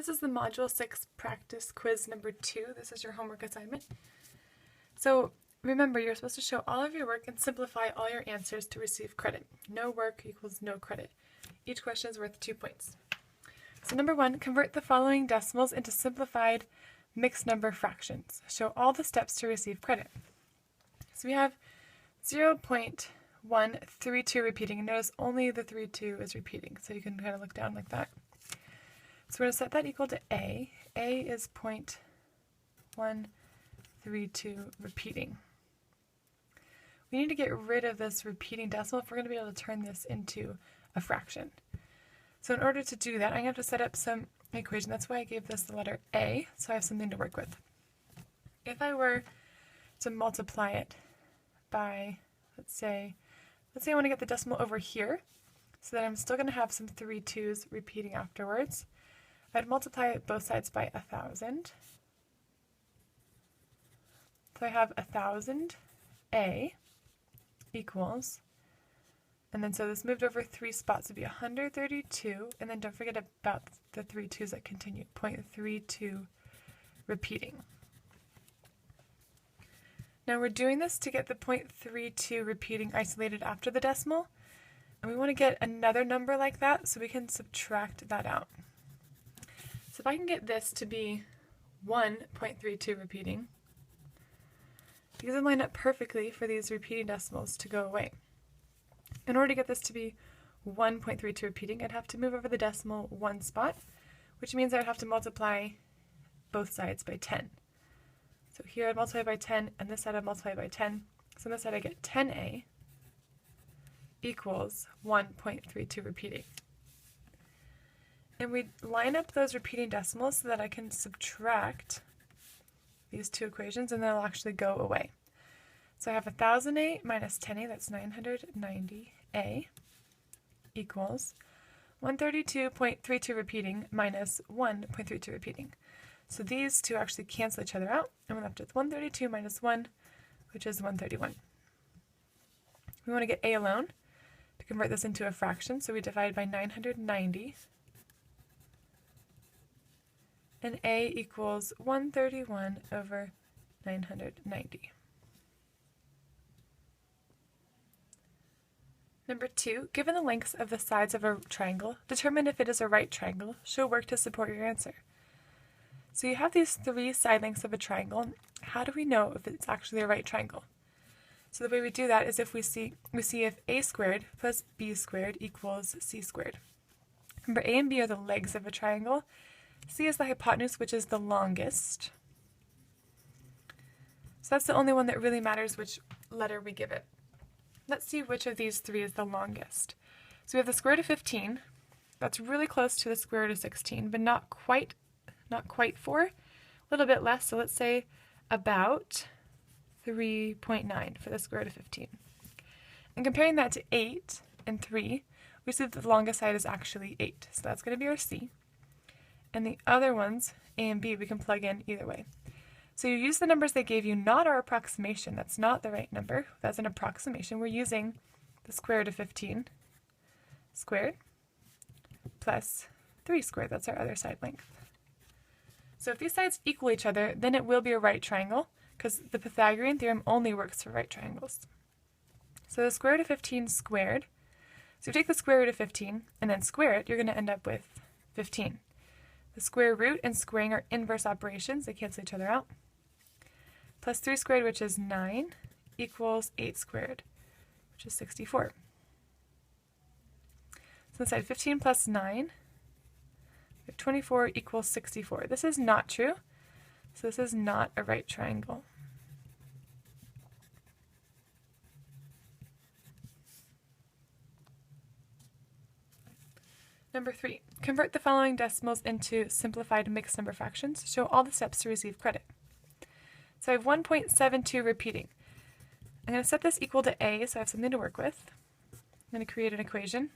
This is the Module 6 practice quiz number 2. This is your homework assignment. So remember, you're supposed to show all of your work and simplify all your answers to receive credit. No work equals no credit. Each question is worth 2 points. So number 1, convert the following decimals into simplified mixed number fractions. Show all the steps to receive credit. So we have 0.132 repeating, and notice only the 32 is repeating, so you can kind of look down like that. So we're going to set that equal to A. A is 0.132 repeating. We need to get rid of this repeating decimal if we're going to be able to turn this into a fraction. So in order to do that, I'm going to have to set up some equation. That's why I gave this the letter A, so I have something to work with. If I were to multiply it by, let's say I want to get the decimal over here, so that I'm still going to have some 3 2's repeating afterwards. I'd multiply both sides by 1,000. So I have 1,000 A equals, and then so this moved over 3 spots to be 132, and then don't forget about the 3 2's that continue, 0.32 repeating. Now we're doing this to get the 0.32 repeating isolated after the decimal, and we want to get another number like that so we can subtract that out. So if I can get this to be 1.32 repeating, these would line up perfectly for these repeating decimals to go away. In order to get this to be 1.32 repeating, I'd have to move over the decimal 1 spot, which means I'd have to multiply both sides by 10. So here I'd multiply by 10, and this side I'd multiply by 10. So on this side I get 10A equals 1.32 repeating. And we line up those repeating decimals so that I can subtract these two equations and they'll actually go away. So I have 1,000A minus 10A, that's 990A, equals 132.32 repeating minus 1.32 repeating. So these two actually cancel each other out, and we're left with 132 minus 1, which is 131. We want to get A alone to convert this into a fraction, so we divide by 990, and A equals 131 over 990. Number 2, given the lengths of the sides of a triangle, determine if it is a right triangle. Show work to support your answer. So you have these 3 side lengths of a triangle. How do we know if it's actually a right triangle? So the way we do that is if we see if A squared plus B squared equals C squared. Remember, A and B are the legs of a triangle. C is the hypotenuse, which is the longest. So that's the only one that really matters which letter we give it. Let's see which of these 3 is the longest. So we have the square root of 15. That's really close to the square root of 16, but not quite 4. A little bit less, so let's say about 3.9 for the square root of 15. And comparing that to 8 and 3, we see that the longest side is actually 8. So that's going to be our C. And the other ones, A and B, we can plug in either way. So you use the numbers they gave you, not our approximation. That's not the right number. That's an approximation. We're using the square root of 15 squared plus 3 squared. That's our other side length. So if these sides equal each other, then it will be a right triangle, because the Pythagorean theorem only works for right triangles. So the square root of 15 squared. So if you take the square root of 15 and then square it, you're going to end up with 15. The square root and squaring are inverse operations. They cancel each other out. Plus 3 squared, which is 9, equals 8 squared, which is 64. So inside 15 plus 9, 24 equals 64. This is not true, so this is not a right triangle. Number 3, convert the following decimals into simplified mixed number fractions. Show all the steps to receive credit. So I have 1.72 repeating. I'm going to set this equal to A, so I have something to work with. I'm going to create an equation.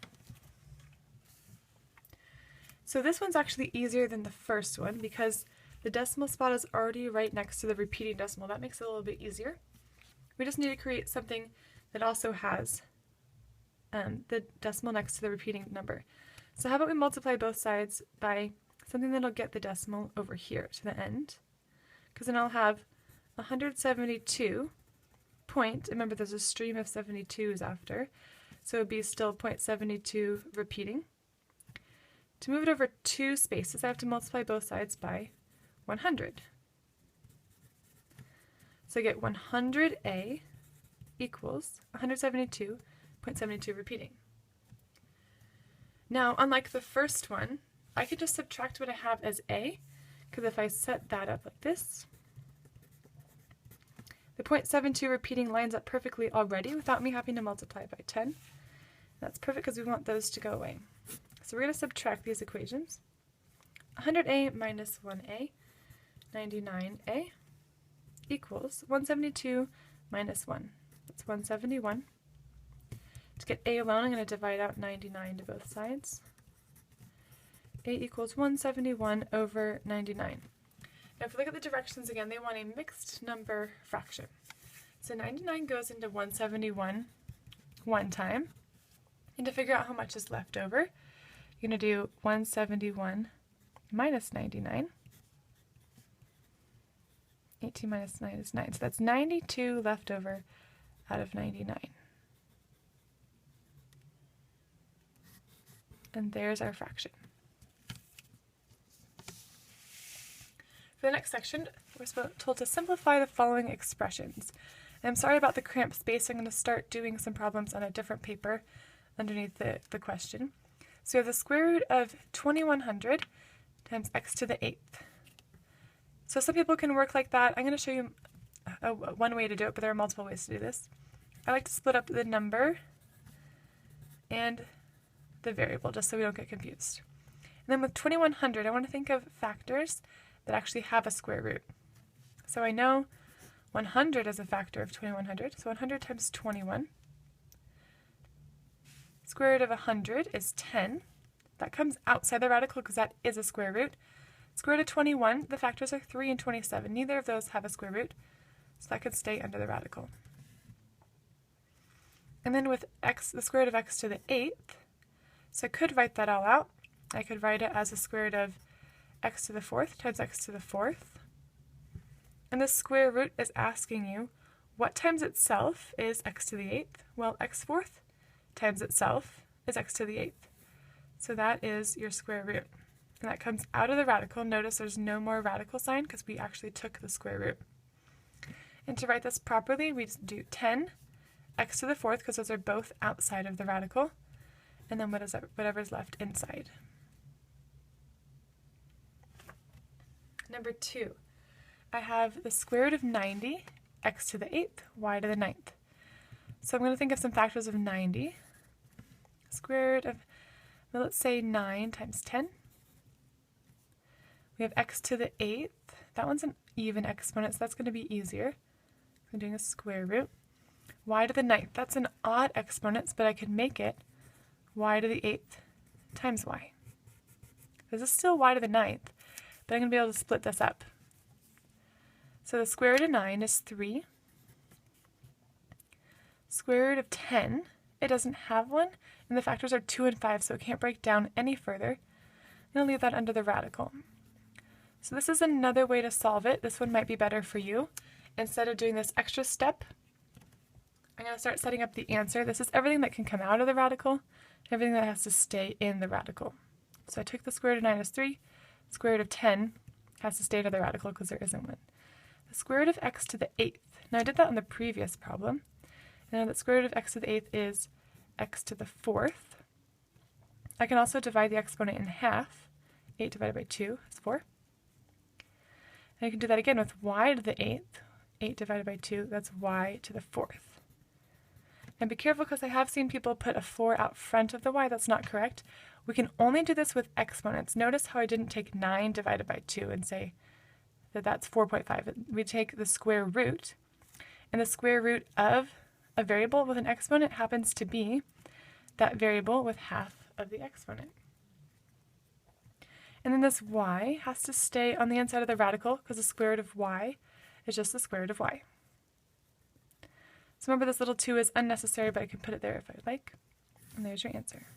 So this one's actually easier than the first one because the decimal spot is already right next to the repeating decimal. That makes it a little bit easier. We just need to create something that also has the decimal next to the repeating number. So how about we multiply both sides by something that'll get the decimal over here to the end, because then I'll have 172 point, remember there's a stream of 72s after, so it would be still 0.72 repeating. To move it over 2 spaces, I have to multiply both sides by 100. So I get 100a equals 172.72 repeating. Now, unlike the first one, I could just subtract what I have as a, because if I set that up like this, the 0.72 repeating lines up perfectly already without me having to multiply by 10. That's perfect because we want those to go away. So we're going to subtract these equations. 100a minus 1a, 99a, equals 172 minus 1. That's 171. To get a alone, I'm going to divide out 99 to both sides. A equals 171 over 99. Now if we look at the directions again, they want a mixed number fraction. So 99 goes into 171 one time. And to figure out how much is left over, you're going to do 171 minus 99. 18 minus 9 is 9. So that's 92 left over out of 99. And there's our fraction. For the next section, we're told to simplify the following expressions. And I'm sorry about the cramped space. I'm going to start doing some problems on a different paper underneath the question. So we have the square root of 2100 times x to the 8th. So some people can work like that. I'm going to show you one way to do it, but there are multiple ways to do this. I like to split up the number and the variable just so we don't get confused. And then with 2100, I want to think of factors that actually have a square root. So I know 100 is a factor of 2100, so 100 times 21. Square root of 100 is 10. That comes outside the radical because that is a square root. Square root of 21, the factors are 3 and 27. Neither of those have a square root, so that could stay under the radical. And then with x, the square root of x to the 8th, so I could write that all out. I could write it as the square root of x to the 4th times x to the 4th. And the square root is asking you what times itself is x to the 8th? Well, x 4th times itself is x to the 8th. So that is your square root. And that comes out of the radical. Notice there's no more radical sign because we actually took the square root. And to write this properly, we just do 10 x to the 4th because those are both outside of the radical. And then whatever's left inside. Number 2, I have the square root of 90, x to the 8th, y to the 9th. So I'm going to think of some factors of 90. Square root of, well, let's say 9 times 10. We have x to the 8th. That one's an even exponent, so that's going to be easier. I'm doing a square root. Y to the 9th. That's an odd exponent, but I could make it y to the 8th times y. This is still y to the 9th, but I'm going to be able to split this up. So the square root of 9 is 3. Square root of 10, it doesn't have one, and the factors are 2 and 5, so it can't break down any further. I'm going to leave that under the radical. So this is another way to solve it. This one might be better for you. Instead of doing this extra step, I'm going to start setting up the answer. This is everything that can come out of the radical, everything that has to stay in the radical. So I took the square root of 9 as 3. Square root of 10 has to stay out of the radical because there isn't one. The square root of x to the 8th. Now I did that on the previous problem. And now that square root of x to the 8th is x to the 4th. I can also divide the exponent in half. 8 divided by 2 is 4. And I can do that again with y to the 8th. 8 divided by 2, that's y to the 4th. And be careful because I have seen people put a 4 out front of the y. That's not correct. We can only do this with exponents. Notice how I didn't take 9 divided by 2 and say that that's 4.5. We take the square root, and the square root of a variable with an exponent happens to be that variable with half of the exponent. And then this y has to stay on the inside of the radical because the square root of y is just the square root of y. So remember this little 2 is unnecessary, but I can put it there if I'd like. And there's your answer.